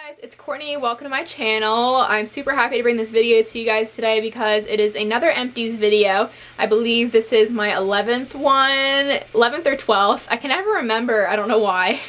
guys, it's Courtney. Welcome to my channel. I'm super happy to bring this video to you guys today because it is another Empties video. I believe this is my 11th one, 11th or 12th. I can never remember, I don't know why.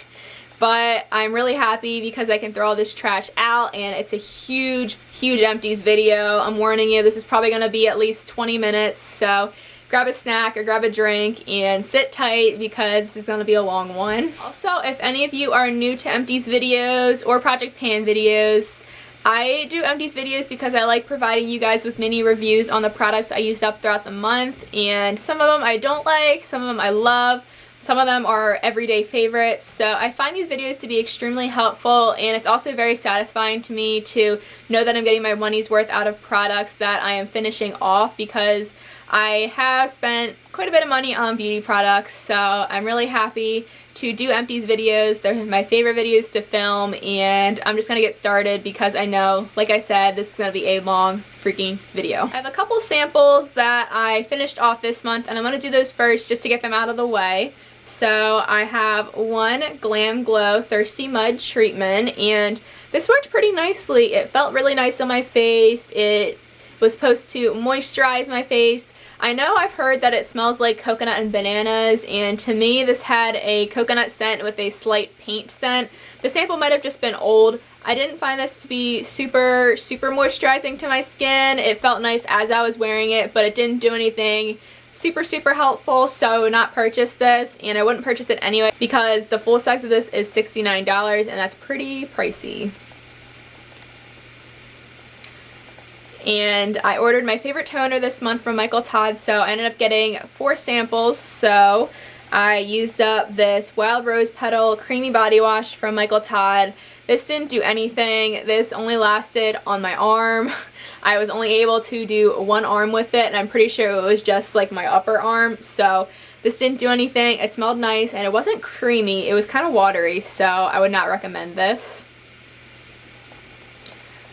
But I'm really happy because I can throw all this trash out, and it's a huge Empties video. I'm warning you, this is probably going to be at least 20 minutes, so grab a snack or grab a drink and sit tight because this is going to be a long one. Also, if any of you are new to Empties videos or Project Pan videos, I do Empties videos because I like providing you guys with mini reviews on the products I used up throughout the month, and some of them I don't like, some of them I love. Some of them are everyday favorites, so I find these videos to be extremely helpful, and it's also very satisfying to me to know that I'm getting my money's worth out of products that I am finishing off, because I have spent quite a bit of money on beauty products, so I'm really happy to do Empties videos. They're my favorite videos to film, and I'm just going to get started because I know, like I said, this is going to be a long freaking video. I have a couple samples that I finished off this month, and I'm going to do those first just to get them out of the way. So I have one GlamGlow ThirstyMud treatment, and this worked pretty nicely. It felt really nice on my face. It was supposed to moisturize my face. I know I've heard that it smells like coconut and bananas, and to me this had a coconut scent with a slight paint scent. The sample might have just been old. I didn't find this to be super moisturizing to my skin. It felt nice as I was wearing it, but it didn't do anything super helpful, so I would not purchase this, and I wouldn't purchase it anyway because the full size of this is $69, and that's pretty pricey. And I ordered my favorite toner this month from Michael Todd, so I ended up getting 4 samples. So I used up this Wild Rose Petal Creamy Body Wash from Michael Todd. This didn't do anything. This only lasted on my arm. I was only able to do one arm with it, and I'm pretty sure it was just like my upper arm, so this didn't do anything. It smelled nice, and it wasn't creamy. It was kind of watery, so I would not recommend this.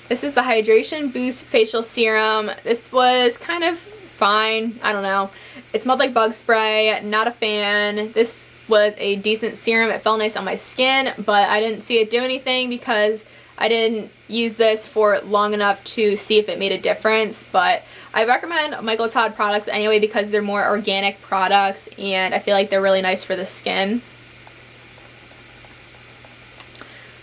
This is the Hydration Boost Facial Serum. This was kind of fine. I don't know. It smelled like bug spray. Not a fan. This was a decent serum. It felt nice on my skin, but I didn't see it do anything because I didn't use this for long enough to see if it made a difference. But I recommend Michael Todd products anyway because they're more organic products, and I feel like they're really nice for the skin.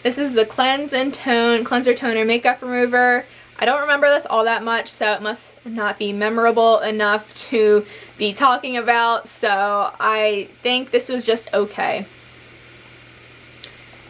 This is the Cleanse and Tone Cleanser Toner Makeup Remover. I don't remember this all that much, so it must not be memorable enough to be talking about, so I think this was just okay.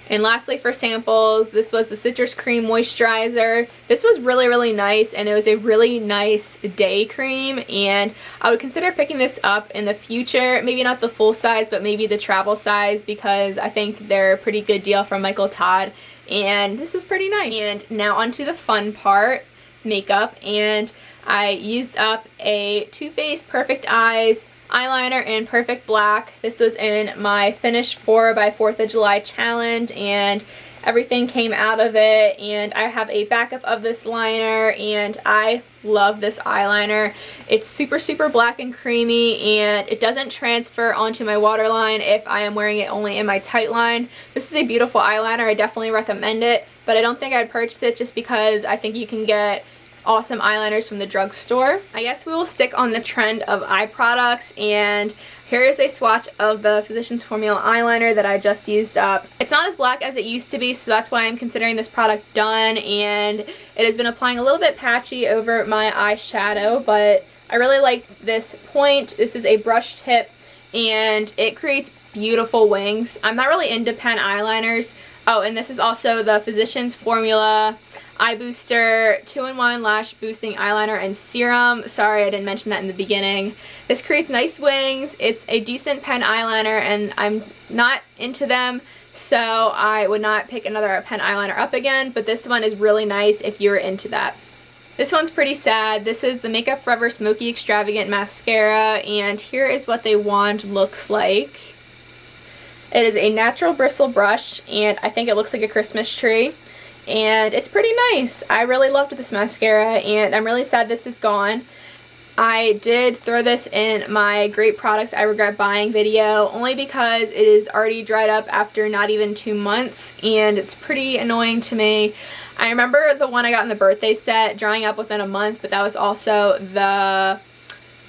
And lastly, for samples, this was the Citrus Cream Moisturizer. This was really nice, and it was a really nice day cream, and I would consider picking this up in the future. Maybe not the full size, but maybe the travel size, because I think they're a pretty good deal from Michael Todd, and this was pretty nice. And now onto the fun part, makeup, and I used up a Too Faced Perfect Eyes eyeliner in Perfect Black. This was in my Finish 4 by 4th of July challenge, and everything came out of it, and I have a backup of this liner, and I love this eyeliner. It's super black and creamy, and it doesn't transfer onto my waterline if I am wearing it only in my tight line. This is a beautiful eyeliner. I definitely recommend it, but I don't think I'd purchase it just because I think you can get awesome eyeliners from the drugstore. I guess we will stick on the trend of eye products, and here is a swatch of the Physicians Formula eyeliner that I just used up. It's not as black as it used to be, so that's why I'm considering this product done, and it has been applying a little bit patchy over my eyeshadow, but I really like this point. This is a brush tip, and it creates beautiful wings. I'm not really into pen eyeliners. Oh, and this is also the Physicians Formula Eye Booster 2-in-1 Lash Boosting Eyeliner and Serum. Sorry, I didn't mention that in the beginning. This creates nice wings. It's a decent pen eyeliner, and I'm not into them, so I would not pick another pen eyeliner up again, but this one is really nice if you're into that. This one's pretty sad. This is the Makeup Forever Smoky Extravagant Mascara, and here is what the wand looks like. It is a natural bristle brush, and I think it looks like a Christmas tree. And it's pretty nice. I really loved this mascara, and I'm really sad this is gone. I did throw this in my great products I regret buying video only because it is already dried up after not even 2 months and it's pretty annoying to me. I remember the one I got in the birthday set drying up within a month, but that was also the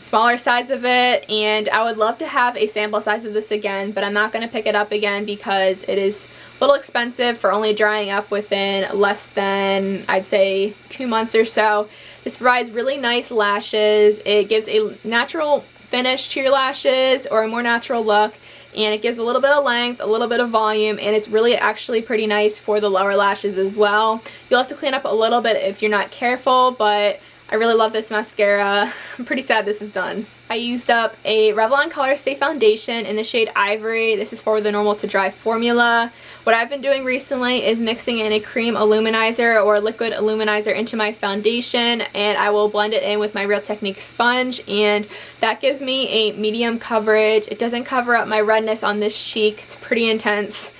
smaller size of it, and I would love to have a sample size of this again, but I'm not going to pick it up again because it is a little expensive for only drying up within less than, I'd say, 2 months or so. This provides really nice lashes. It gives a natural finish to your lashes, or a more natural look, and it gives a little bit of length, a little bit of volume, and it's really actually pretty nice for the lower lashes as well. You'll have to clean up a little bit if you're not careful, but I really love this mascara. I'm pretty sad this is done. I used up a Revlon Colorstay foundation in the shade Ivory. This is for the normal to dry formula. What I've been doing recently is mixing in a cream illuminizer or liquid illuminizer into my foundation, and I will blend it in with my Real Technique sponge, and that gives me a medium coverage. It doesn't cover up my redness on this cheek. It's pretty intense,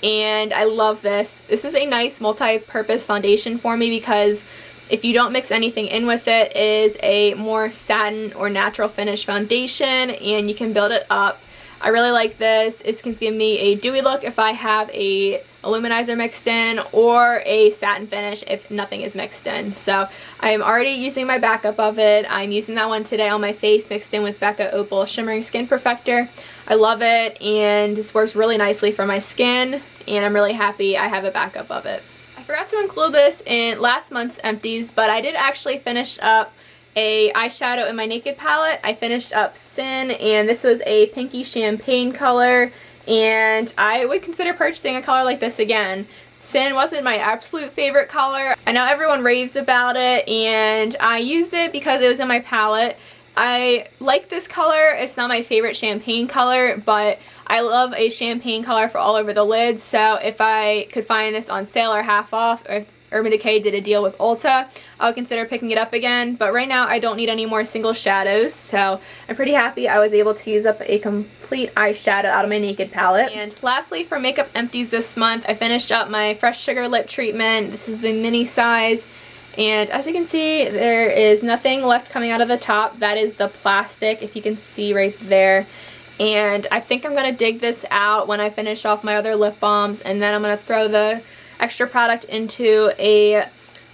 and I love this. This is a nice multi-purpose foundation for me because if you don't mix anything in with it, it is a more satin or natural finish foundation, and you can build it up. I really like this. It's going to give me a dewy look if I have a illuminizer mixed in, or a satin finish if nothing is mixed in. So I'm already using my backup of it. I'm using that one today on my face mixed in with Becca Opal Shimmering Skin Perfector. I love it, and this works really nicely for my skin, and I'm really happy I have a backup of it. I forgot to include this in last month's Empties, but I did actually finish up a eyeshadow in my Naked palette. I finished up Sin, and this was a pinky champagne color, and I would consider purchasing a color like this again. Sin wasn't my absolute favorite color. I know everyone raves about it, and I used it because it was in my palette. I like this color. It's not my favorite champagne color, but I love a champagne color for all over the lids, so if I could find this on sale or half off, or if Urban Decay did a deal with Ulta, I would consider picking it up again. But right now I don't need any more single shadows, so I'm pretty happy I was able to use up a complete eyeshadow out of my Naked palette. And lastly, for makeup empties this month, I finished up my Fresh Sugar lip treatment. This is the mini size, and as you can see, there is nothing left coming out of the top. That is the plastic, if you can see right there. And I think I'm going to dig this out when I finish off my other lip balms, and then I'm going to throw the extra product into a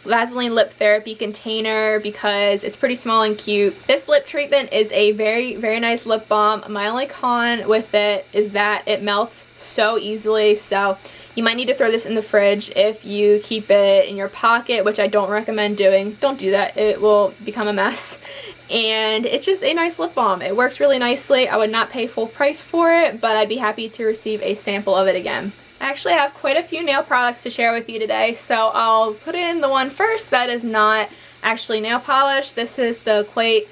Vaseline Lip Therapy container because it's pretty small and cute. This lip treatment is a very, very nice lip balm. My only con with it is that it melts so easily, so you might need to throw this in the fridge if you keep it in your pocket, which I don't recommend doing. Don't do that. It will become a mess. And it's just a nice lip balm. It works really nicely. I would not pay full price for it, but I'd be happy to receive a sample of it again. I actually have quite a few nail products to share with you today, so I'll put in the one first that is not actually nail polish. This is the Quate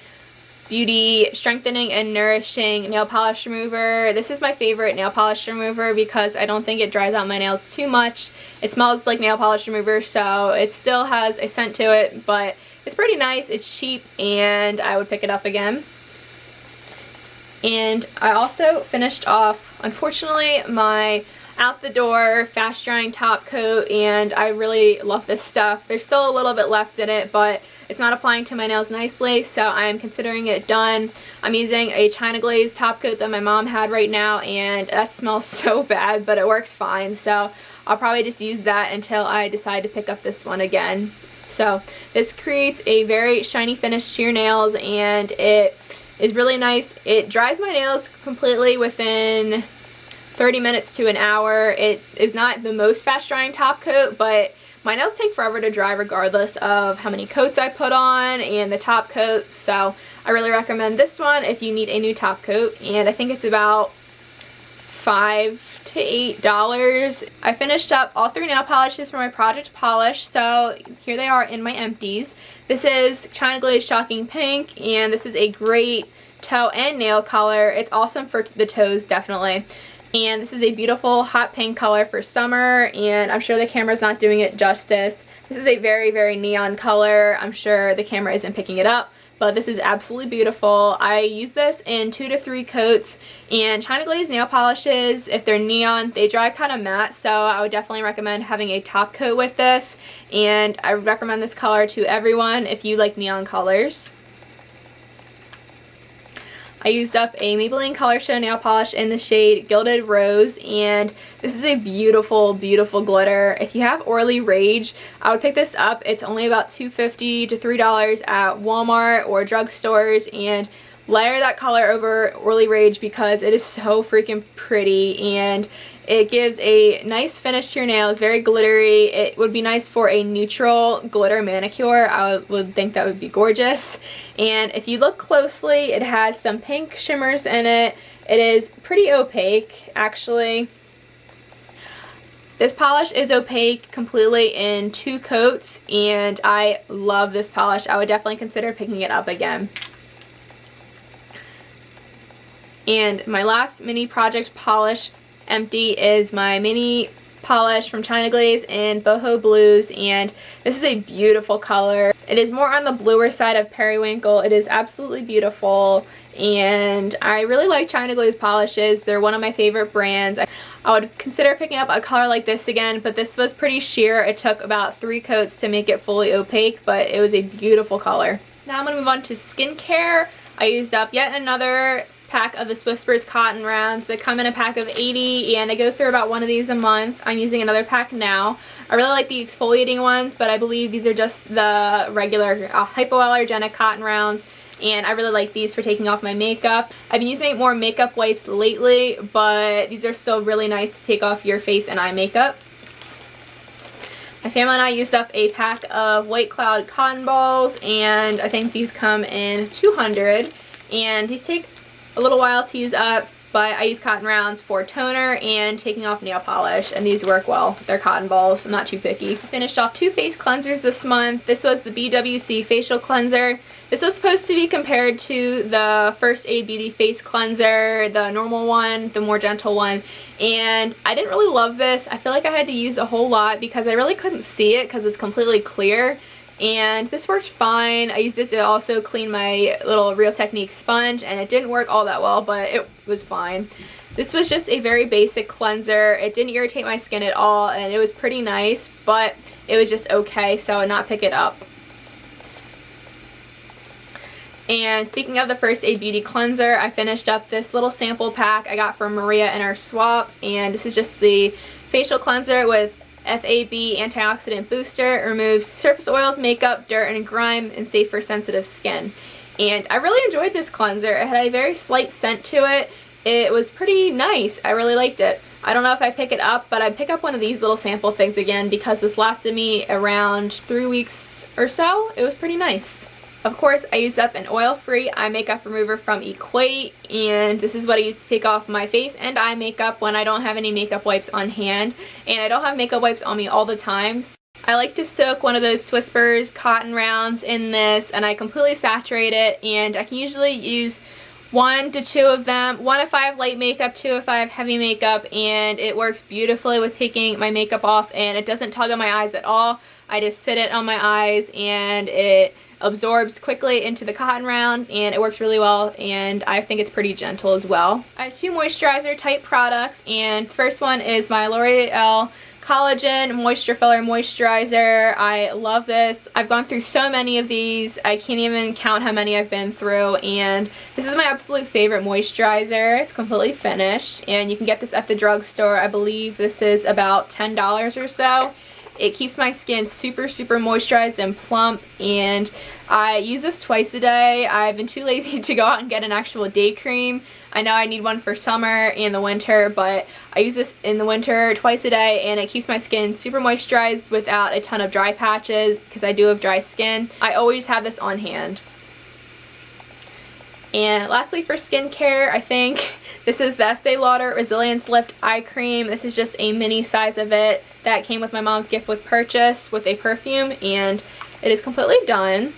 Beauty Strengthening and Nourishing Nail Polish Remover. This is my favorite nail polish remover because I don't think it dries out my nails too much. It smells like nail polish remover, so it still has a scent to it, but it's pretty nice. It's cheap, and I would pick it up again. And I also finished off, unfortunately, my Out the Door fast drying top coat, and I really love this stuff. There's still a little bit left in it, but it's not applying to my nails nicely, so I am considering it done. I'm using a China Glaze top coat that my mom had right now, and that smells so bad, but it works fine, so I'll probably just use that until I decide to pick up this one again. So this creates a very shiny finish to your nails, and it is really nice. It dries my nails completely within 30 minutes to an hour. It is not the most fast drying top coat, but my nails take forever to dry regardless of how many coats I put on and the top coat, so I really recommend this one if you need a new top coat, and I think it's about $5 to $8. I finished up all 3 nail polishes for my project polish, so here they are in my empties. This is China Glaze Shocking Pink, and this is a great toe and nail color. It's awesome for the toes, definitely. And this is a beautiful hot pink color for summer, and I'm sure the camera's not doing it justice. This is a very, very neon color. I'm sure the camera isn't picking it up, but this is absolutely beautiful. I use this in 2 to 3 coats, and China Glaze nail polishes, if they're neon, they dry kind of matte, so I would definitely recommend having a top coat with this, and I would recommend this color to everyone if you like neon colors. I used up a Maybelline Colorstay nail polish in the shade Gilded Rose, and this is a beautiful, beautiful glitter. If you have Oily Rage, I would pick this up. It's only about $2.50 to $3 at Walmart or drugstores, and layer that color over Oily Rage because it is so freaking pretty, and it gives a nice finish to your nails, very glittery. It would be nice for a neutral glitter manicure. I would think that would be gorgeous. And if you look closely, it has some pink shimmers in it. It is pretty opaque, actually. This polish is opaque completely in 2 coats, and I love this polish. I would definitely consider picking it up again. And my last mini project polish empty is my mini polish from China Glaze in Boho Blues, and this is a beautiful color. It is more on the bluer side of Periwinkle. It is absolutely beautiful, and I really like China Glaze polishes. They're one of my favorite brands. I would consider picking up a color like this again, but this was pretty sheer. It took about 3 coats to make it fully opaque, but it was a beautiful color. Now I'm going to move on to skincare. I used up yet another pack of the Whispers cotton rounds. They come in a pack of 80, and I go through about one of these a month. I'm using another pack now. I really like the exfoliating ones, but I believe these are just the regular hypoallergenic cotton rounds, and I really like these for taking off my makeup. I've been using more makeup wipes lately, but these are still really nice to take off your face and eye makeup. My family and I used up a pack of White Cloud cotton balls, and I think these come in 200, and these take a little while to use up, but I use cotton rounds for toner and taking off nail polish, and these work well. They're cotton balls. I'm not too picky. Finished off 2 face cleansers this month. This was the BWC facial cleanser. This was supposed to be compared to the First Aid Beauty face cleanser, the normal one, the more gentle one, and I didn't really love this. I feel like I had to use a whole lot because I really couldn't see it because it's completely clear. And this worked fine. I used it to also clean my little Real Technique sponge, and it didn't work all that well, but it was fine. This was just a very basic cleanser. It didn't irritate my skin at all, and it was pretty nice, but it was just okay, so I would not pick it up. And speaking of the First Aid Beauty cleanser, I finished up this little sample pack I got from Maria in our swap, and this is just the facial cleanser with FAB antioxidant booster. It removes surface oils, makeup, dirt, and grime, and safe for sensitive skin. And I really enjoyed this cleanser. It had a very slight scent to it. It was pretty nice. I really liked it. I don't know if I pick it up, but I'd pick up one of these little sample things again because this lasted me around 3 weeks or so. It was pretty nice. Of course, I used up an oil-free eye makeup remover from Equate, and this is what I use to take off my face and eye makeup when I don't have any makeup wipes on hand, and I don't have makeup wipes on me all the time. So I like to soak one of those Whispers cotton rounds in this, and I completely saturate it, and I can usually use 1 to 2 of them, 1 if I have light makeup, 2 if I have heavy makeup, and it works beautifully with taking my makeup off, and it doesn't tug on my eyes at all. I just sit it on my eyes, and it absorbs quickly into the cotton round, and it works really well, and I think it's pretty gentle as well. I have 2 moisturizer type products, and the first one is my L'Oreal Collagen Moisture Filler Moisturizer. I love this. I've gone through so many of these. I can't even count how many I've been through, and this is my absolute favorite moisturizer. It's completely finished, and you can get this at the drugstore. I believe this is about $10 or so. It keeps my skin super, super moisturized and plump, and I use this twice a day. I've been too lazy to go out and get an actual day cream. I know I need one for summer and the winter, but I use this in the winter twice a day, and it keeps my skin super moisturized without a ton of dry patches because I do have dry skin. I always have this on hand. And lastly, for skincare, I think this is the Estee Lauder Resilience Lift Eye Cream. This is just a mini size of it that came with my mom's gift with purchase with a perfume, and it is completely done.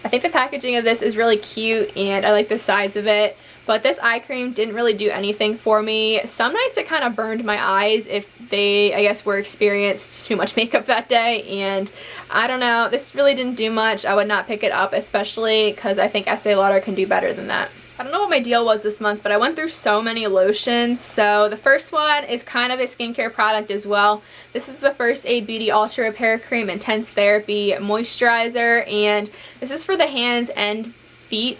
I think the packaging of this is really cute, and I like the size of it, but this eye cream didn't really do anything for me. Some nights it kind of burned my eyes if they, I guess, were experienced too much makeup that day, and I don't know, this really didn't do much. I would not pick it up, especially because I think Estee Lauder can do better than that. I don't know what my deal was this month, but I went through so many lotions. So the first one is kind of a skincare product as well. This is the First Aid Beauty Ultra Repair Cream Intense Therapy Moisturizer, and this is for the hands and feet.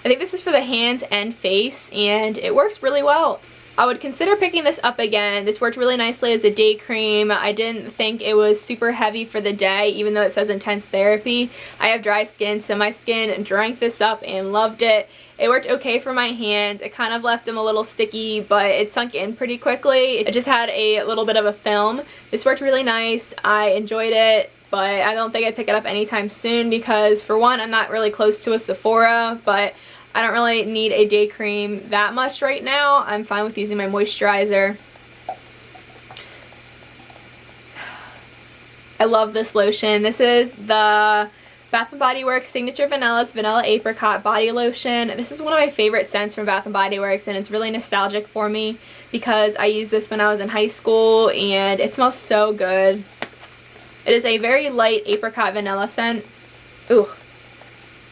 I think this is for the hands and face, and it works really well. I would consider picking this up again. This worked really nicely as a day cream. I didn't think it was super heavy for the day, even though it says intense therapy. I have dry skin, so my skin drank this up and loved it. It worked okay for my hands. It kind of left them a little sticky, but it sunk in pretty quickly. It just had a little bit of a film. This worked really nice. I enjoyed it, but I don't think I'd pick it up anytime soon because, for one, I'm not really close to a Sephora, but I don't really need a day cream that much right now. I'm fine with using my moisturizer. I love this lotion. This is the Bath & Body Works Signature Vanilla Apricot Body Lotion. This is one of my favorite scents from Bath & Body Works, and it's really nostalgic for me because I used this when I was in high school, and it smells so good. It is a very light apricot vanilla scent. Ooh.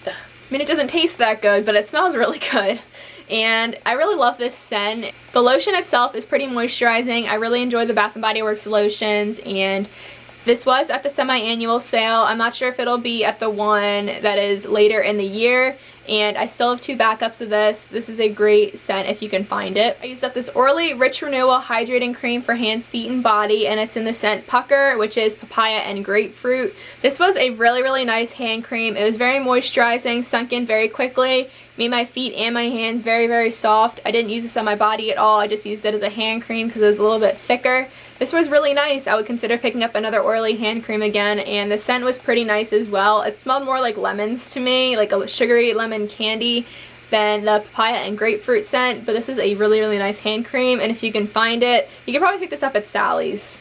I mean, it doesn't taste that good, but it smells really good. And I really love this scent. The lotion itself is pretty moisturizing. I really enjoy the Bath & Body Works lotions, and this was at the semi-annual sale. I'm not sure if it'll be at the one that is later in the year, and I still have 2 backups of this. This is a great scent if you can find it. I used up this Orly Rich Renewal Hydrating Cream for hands, feet, and body, and it's in the scent Pucker, which is papaya and grapefruit. This was a really, really nice hand cream. It was very moisturizing, sunk in very quickly, made my feet and my hands very, very soft. I didn't use this on my body at all. I just used it as a hand cream because it was a little bit thicker. This was really nice. I would consider picking up another Orly hand cream again, and the scent was pretty nice as well. It smelled more like lemons to me, like a sugary lemon candy, than the papaya and grapefruit scent, but this is a really, really nice hand cream, and if you can find it, you can probably pick this up at Sally's.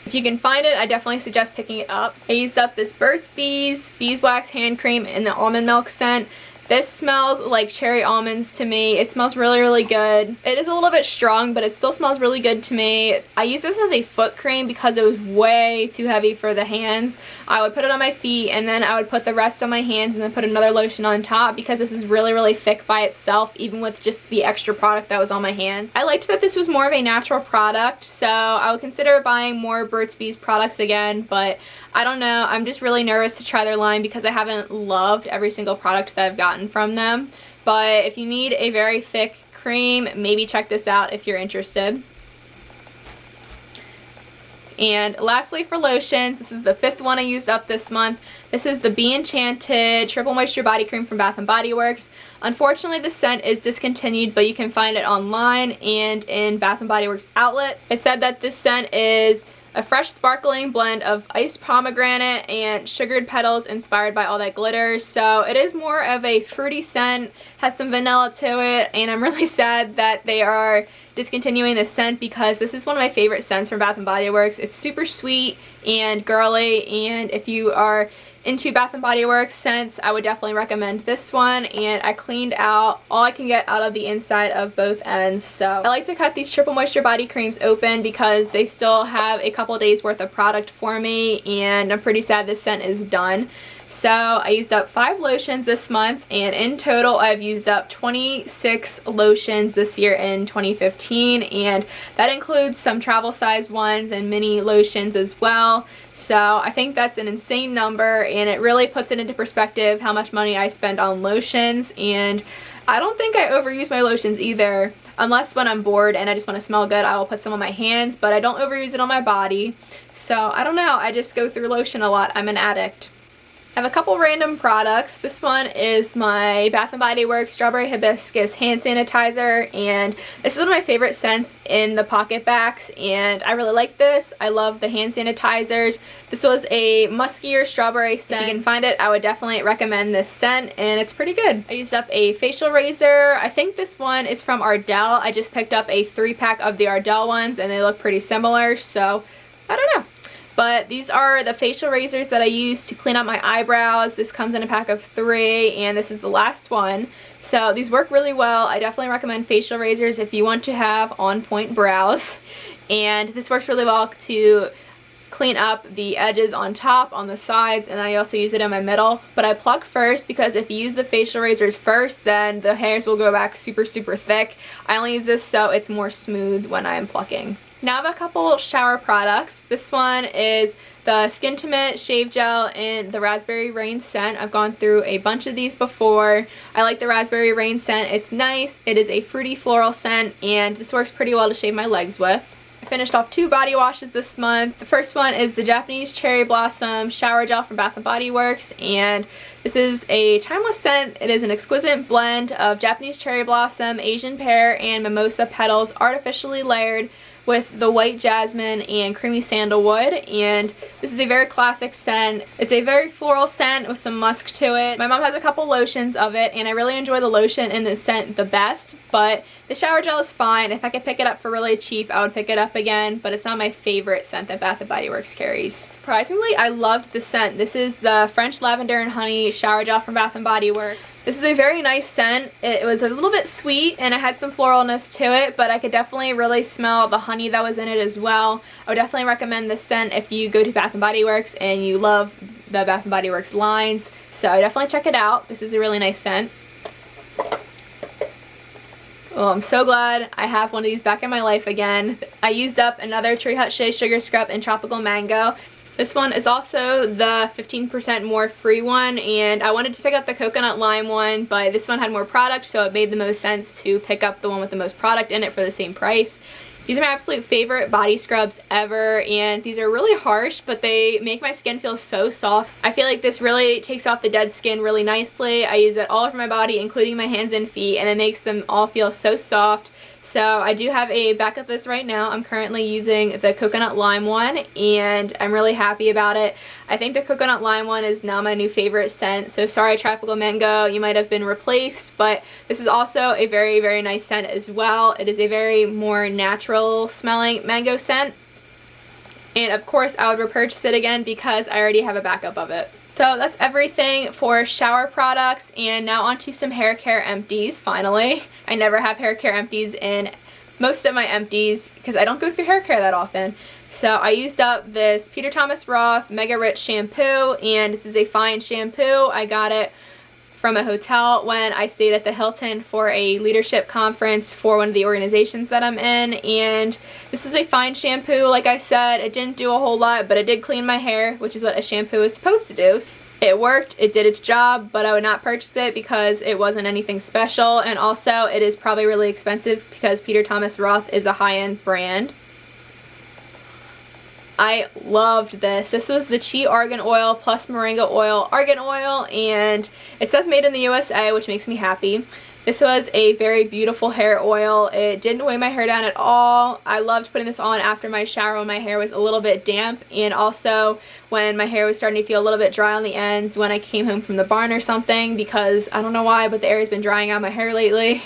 If you can find it, I definitely suggest picking it up. I used up this Burt's Bees Beeswax hand cream in the almond milk scent. This smells like cherry almonds to me. It smells really, really good. It is a little bit strong, but it still smells really good to me. I use this as a foot cream because it was way too heavy for the hands. I would put it on my feet, and then I would put the rest on my hands and then put another lotion on top because this is really, really thick by itself, even with just the extra product that was on my hands. I liked that this was more of a natural product, so I would consider buying more Burt's Bees products again, but I don't know. I'm just really nervous to try their line because I haven't loved every single product that I've gotten from them. But if you need a very thick cream, maybe check this out if you're interested. And lastly, for lotions, this is the 5th one I used up this month. This is the Be Enchanted Triple Moisture Body Cream from Bath & Body Works. Unfortunately, the scent is discontinued, but you can find it online and in Bath & Body Works outlets. It said that this scent is a fresh sparkling blend of iced pomegranate and sugared petals inspired by all that glitters. So it is more of a fruity scent, has some vanilla to it, and I'm really sad that they are discontinuing this scent because this is one of my favorite scents from Bath & Body Works. It's super sweet and girly, and if you are into Bath & Body Works scents, I would definitely recommend this one, and I cleaned out all I can get out of the inside of both ends. So I like to cut these Triple Moisture Body Creams open because they still have a couple days worth of product for me, and I'm pretty sad this scent is done. So I used up 5 lotions this month, and in total I've used up 26 lotions this year in 2015, and that includes some travel size ones and mini lotions as well. So I think that's an insane number, and it really puts it into perspective how much money I spend on lotions. And I don't think I overuse my lotions either, unless when I'm bored and I just want to smell good, I will put some on my hands, but I don't overuse it on my body. So I don't know, I just go through lotion a lot. I'm an addict. I have a couple random products. This one is my Bath & Body Works Strawberry Hibiscus Hand Sanitizer, and this is one of my favorite scents in the pocket backs, and I really like this. I love the hand sanitizers. This was a muskier strawberry scent. If you can find it, I would definitely recommend this scent, and it's pretty good. I used up a facial razor. I think this one is from Ardell. I just picked up a 3-pack of the Ardell ones, and they look pretty similar, so I don't know. But these are the facial razors that I use to clean up my eyebrows. This comes in a pack of 3, and this is the last one. So these work really well. I definitely recommend facial razors if you want to have on-point brows. And this works really well to clean up the edges on top, on the sides, and I also use it in my middle. But I pluck first because if you use the facial razors first, then the hairs will go back super, super thick. I only use this so it's more smooth when I am plucking. Now I have a couple shower products. This one is the Skintimate Shave Gel in the Raspberry Rain scent. I've gone through a bunch of these before. I like the Raspberry Rain scent. It's nice. It is a fruity floral scent, and this works pretty well to shave my legs with. I finished off 2 body washes this month. The first one is the Japanese Cherry Blossom Shower Gel from Bath & Body Works, and this is a timeless scent. It is an exquisite blend of Japanese cherry blossom, Asian pear, and mimosa petals artificially layered with the white jasmine and creamy sandalwood, and this is a very classic scent. It's a very floral scent with some musk to it. My mom has a couple lotions of it, and I really enjoy the lotion in this scent the best, but the shower gel is fine. If I could pick it up for really cheap, I would pick it up again, but it's not my favorite scent that Bath & Body Works carries. Surprisingly, I loved the scent. This is the French Lavender and Honey Shower Gel from Bath & Body Works. This is a very nice scent. It was a little bit sweet and it had some floralness to it, but I could definitely really smell the honey that was in it as well. I would definitely recommend this scent if you go to Bath & Body Works and you love the Bath & Body Works lines. So definitely check it out. This is a really nice scent. Oh, I'm so glad I have one of these back in my life again. I used up another Tree Hut Shea Sugar Scrub in Tropical Mango. This one is also the 15% more free one, and I wanted to pick up the coconut lime one, but this one had more product, so it made the most sense to pick up the one with the most product in it for the same price. These are my absolute favorite body scrubs ever, and these are really harsh, but they make my skin feel so soft. I feel like this really takes off the dead skin really nicely. I use it all over my body, including my hands and feet, and it makes them all feel so soft. So I do have a backup of this right now. I'm currently using the coconut lime one, and I'm really happy about it. I think the coconut lime one is now my new favorite scent. So sorry, Tropical Mango, you might have been replaced, but this is also a very, very nice scent as well. It is a very more natural smelling mango scent. And of course, I would repurchase it again because I already have a backup of it. So that's everything for shower products, and now on to some hair care empties, finally. I never have hair care empties in most of my empties because I don't go through hair care that often. So I used up this Peter Thomas Roth Mega Rich shampoo, and this is a fine shampoo. I got it from a hotel when I stayed at the Hilton for a leadership conference for one of the organizations that I'm in, and this is a fine shampoo. Like I said, it didn't do a whole lot, but it did clean my hair, which is what a shampoo is supposed to do. It worked, it did its job, but I would not purchase it because it wasn't anything special, and also it is probably really expensive because Peter Thomas Roth is a high-end brand. I loved this. This was the Chi Argan Oil plus Moringa Oil Argan Oil, and it says made in the USA, which makes me happy. This was a very beautiful hair oil. It didn't weigh my hair down at all. I loved putting this on after my shower when my hair was a little bit damp, and also when my hair was starting to feel a little bit dry on the ends when I came home from the barn or something, because I don't know why, but the air has been drying out my hair lately.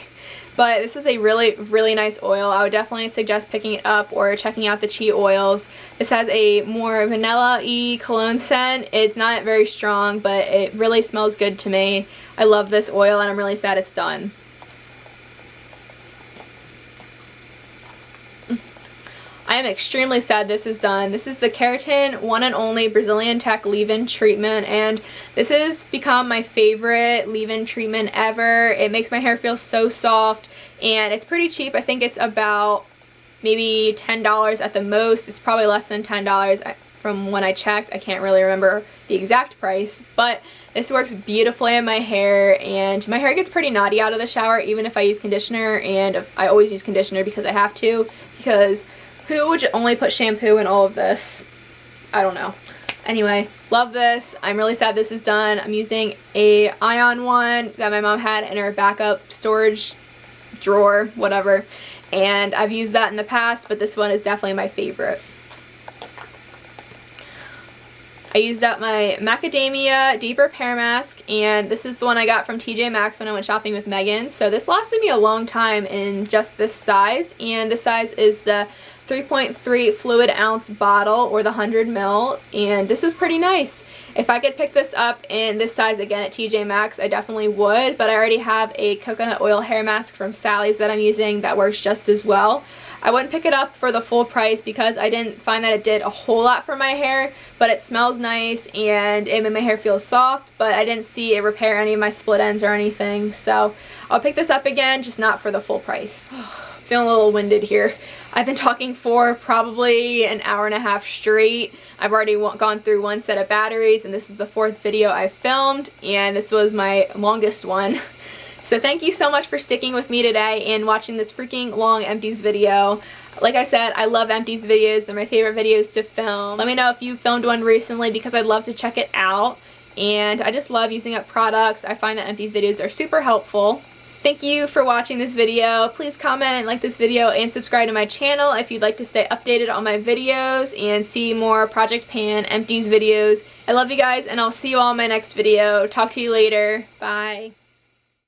But this is a really, really nice oil. I would definitely suggest picking it up or checking out the Chi oils. This has a more vanilla-y cologne scent. It's not very strong, but it really smells good to me. I love this oil, and I'm really sad it's done. I am extremely sad this is done. This is the Keratin One and Only Brazilian Tech Leave-In Treatment, and this has become my favorite leave-in treatment ever. It makes my hair feel so soft, and it's pretty cheap. I think it's about maybe $10 at the most. It's probably less than $10 from when I checked. I can't really remember the exact price, but this works beautifully in my hair, and my hair gets pretty knotty out of the shower even if I use conditioner, and I always use conditioner because I have to, because who would only put shampoo in all of this? I don't know. Anyway, love this. I'm really sad this is done. I'm using a ion one that my mom had in her backup storage drawer, whatever. And I've used that in the past, but this one is definitely my favorite. I used up my Macadamia Deep Repair Mask, and this is the one I got from TJ Maxx when I went shopping with Megan. So this lasted me a long time in just this size, and this size is the 3.3 fluid ounce bottle, or the 100 ml, and this is pretty nice. If I could pick this up in this size again at TJ Maxx, I definitely would, but I already have a coconut oil hair mask from Sally's that I'm using that works just as well. I wouldn't pick it up for the full price because I didn't find that it did a whole lot for my hair, but it smells nice and it made my hair feel soft, but I didn't see it repair any of my split ends or anything, so I'll pick this up again, just not for the full price. feeling a little winded here. I've been talking for probably an hour and a half straight. I've already gone through one set of batteries, and this is the 4th video I filmed, and this was my longest one. So thank you so much for sticking with me today and watching this freaking long Empties video. Like I said, I love Empties videos. They're my favorite videos to film. Let me know if you filmed one recently because I'd love to check it out. And I just love using up products. I find that Empties videos are super helpful. Thank you for watching this video. Please comment, like this video, and subscribe to my channel if you'd like to stay updated on my videos and see more Project Pan Empties videos. I love you guys, and I'll see you all in my next video. Talk to you later. Bye.